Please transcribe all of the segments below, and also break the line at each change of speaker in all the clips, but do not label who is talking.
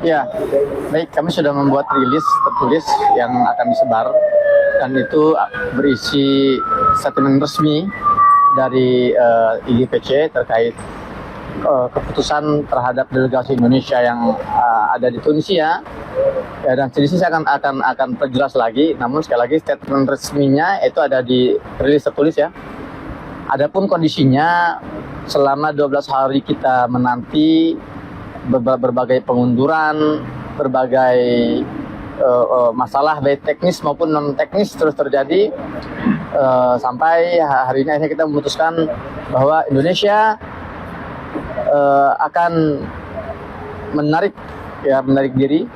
Ya, baik, kami sudah membuat rilis tertulis yang akan disebar, dan itu berisi statement resmi dari IGPC terkait keputusan terhadap delegasi Indonesia yang ada di Tunisia. Ya, dan di sini saya akan perjelas lagi. Namun sekali lagi statement resminya itu ada di rilis tertulis ya. Adapun kondisinya selama 12 hari kita menanti berbagai pengunduran, berbagai masalah baik teknis maupun non teknis terus terjadi, sampai hari ini akhirnya kita memutuskan bahwa Indonesia akan menarik diri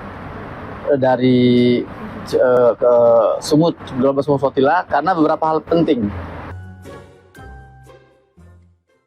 dari ke Sumut Global Sumut Flotilla karena beberapa hal penting.